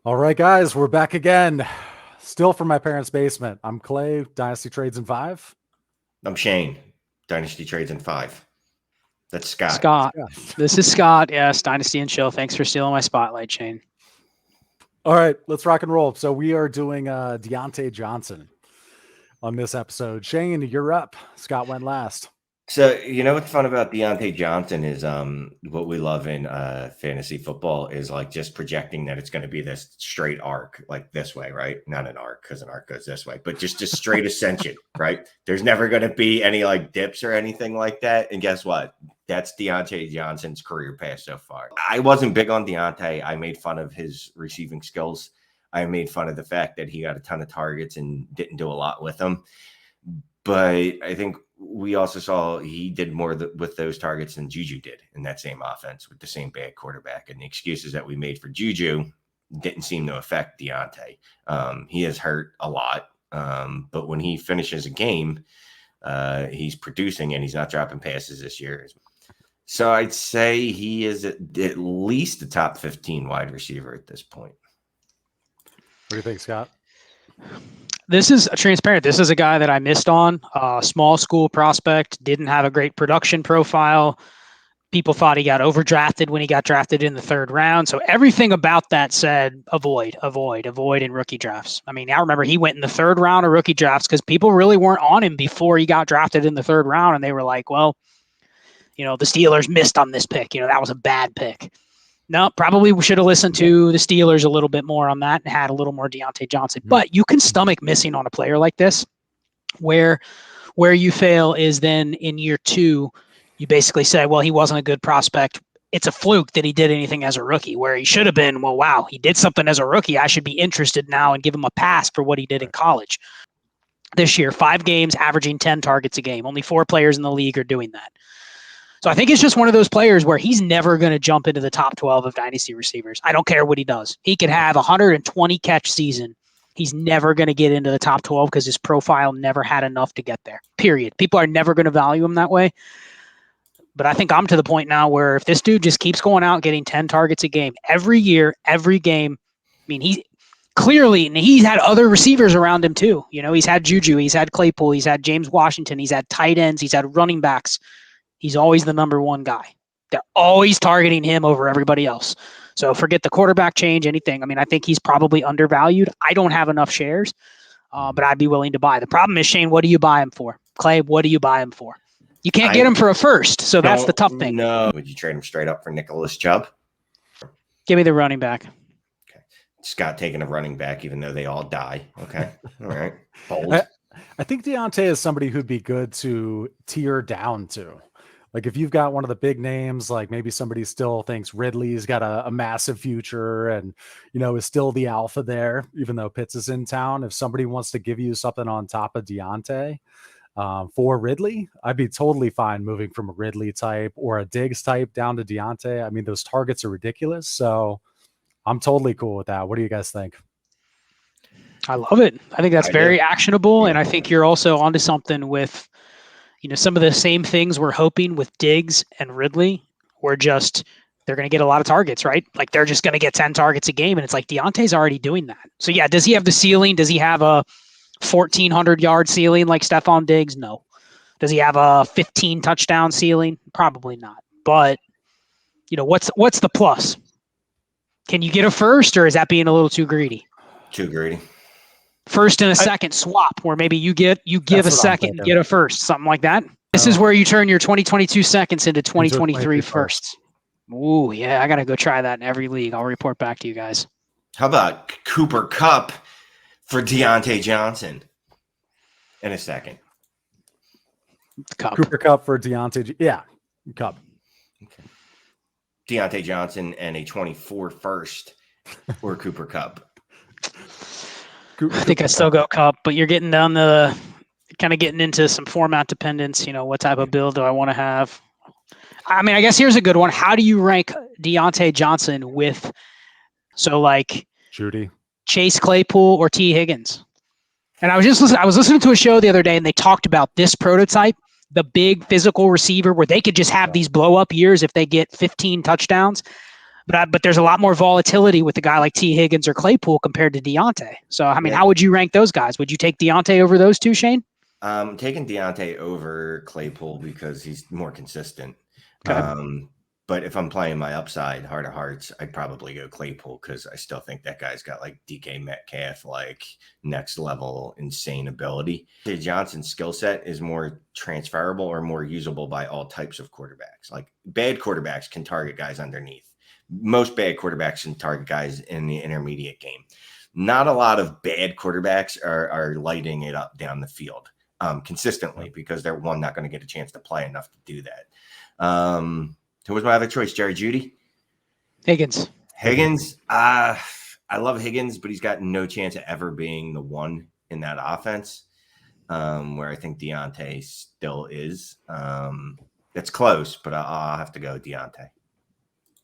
All right, guys, we're back again. Still from my parents' basement. I'm Clay, Dynasty Trades in 5. I'm Shane, Dynasty Trades in 5. That's Scott. Scott. This is Scott. Yes, Dynasty and Chill. Thanks for stealing my spotlight, Shane. All right, let's rock and roll. So we are doing Diontae Johnson on this episode. Shane, you're up. Scott went last. So, you know what's fun about Diontae Johnson is what we love in fantasy football is like just projecting that it's going to be this straight arc, like this way, right? Not an arc because an arc goes this way, but just straight ascension, right? There's never going to be any like dips or anything like that. And guess what? That's Diontae Johnson's career path so far. I wasn't big on Diontae. I made fun of his receiving skills. I made fun of the fact that he got a ton of targets and didn't do a lot with them. But I think we also saw he did more with those targets than Juju did in that same offense with the same bad quarterback. And the excuses that we made for Juju didn't seem to affect Diontae. He is hurt a lot, but when he finishes a game, he's producing and he's not dropping passes this year. So I'd say he is at least a top 15 wide receiver at this point. What do you think, Scott? This is transparent. This is a guy that I missed on. Small school prospect, didn't have a great production profile. People thought he got overdrafted when he got drafted in the 3rd round. So everything about that said, avoid in rookie drafts. I mean, I remember he went in the 3rd round of rookie drafts because people really weren't on him before he got drafted in the 3rd round. And they were like, well, the Steelers missed on this pick. That was a bad pick. No, probably we should have listened to the Steelers a little bit more on that and had a little more Diontae Johnson. But you can stomach missing on a player like this. Where you fail is then in year 2, you basically say, well, he wasn't a good prospect. It's a fluke that he did anything as a rookie, where he should have been, well, wow, he did something as a rookie. I should be interested now and give him a pass for what he did in college. This year, 5 games, averaging 10 targets a game. Only 4 players in the league are doing that. So I think it's just one of those players where he's never going to jump into the top 12 of dynasty receivers. I don't care what he does. He could have a 120 catch season. He's never going to get into the top 12 because his profile never had enough to get there, period. People are never going to value him that way. But I think I'm to the point now where if this dude just keeps going out getting 10 targets a game every year, every game, I mean, he's had other receivers around him too. He's had Juju, he's had Claypool, he's had James Washington, he's had tight ends, he's had running backs. He's always the number 1 guy. They're always targeting him over everybody else. So forget the quarterback change, anything. I mean, I think he's probably undervalued. I don't have enough shares, but I'd be willing to buy. The problem is, Shane, what do you buy him for? Clay, what do you buy him for? You can't get him for a first, so that's the tough thing. No. Would you trade him straight up for Nicholas Chubb? Give me the running back. Okay. Scott taking a running back, even though they all die. Okay. All right. Bold. I think Diontae is somebody who'd be good to tier down to. Like if you've got one of the big names, like maybe somebody still thinks Ridley's got a massive future and, is still the alpha there, even though Pitts is in town. If somebody wants to give you something on top of Diontae for Ridley, I'd be totally fine moving from a Ridley type or a Diggs type down to Diontae. I mean, those targets are ridiculous. So I'm totally cool with that. What do you guys think? I love it. I think that's very actionable. And I think you're also onto something with, some of the same things we're hoping with Diggs and Ridley. They're going to get a lot of targets, right? Like they're just going to get 10 targets a game. And it's like Deontay's already doing that. So yeah, does he have the ceiling? Does he have a 1,400 yard ceiling like Stephon Diggs? No. Does he have a 15 touchdown ceiling? Probably not. But what's the plus? Can you get a first, or is that being a little too greedy? Too greedy. First and a second swap, where maybe you give a second and get a first, something like that. This is where you turn your 2022 seconds into 2023 firsts. Ooh, yeah, I got to go try that in every league. I'll report back to you guys. How about Cooper Kupp for Diontae Johnson in a second? Cooper Kupp for Diontae. Yeah, Kupp. Okay. Diontae Johnson and a 24 first or Cooper Kupp. I think I still go Kupp, but you're getting down getting into some format dependence. What type of build do I want to have? I mean, I guess here's a good one. How do you rank Diontae Johnson with, Judy, Chase Claypool, or T. Higgins? And I was listening to a show the other day, and they talked about this prototype, the big physical receiver, where they could just have these blow up years if they get 15 touchdowns. but there's a lot more volatility with a guy like T. Higgins or Claypool compared to Diontae. So, I mean, how would you rank those guys? Would you take Diontae over those two, Shane? I'm taking Diontae over Claypool because he's more consistent. Okay. But if I'm playing my upside heart of hearts, I'd probably go Claypool because I still think that guy's got like DK Metcalf, like next level insane ability. Diontae Johnson's skill set is more transferable or more usable by all types of quarterbacks. Like bad quarterbacks can target guys underneath. Most bad quarterbacks can target guys in the intermediate game. Not a lot of bad quarterbacks are lighting it up down the field consistently because they're not going to get a chance to play enough to do that. Who was my other choice? Jerry Jeudy? Higgins. I love Higgins, but he's got no chance of ever being the one in that offense, where I think Diontae still is. It's close, but I'll have to go Diontae.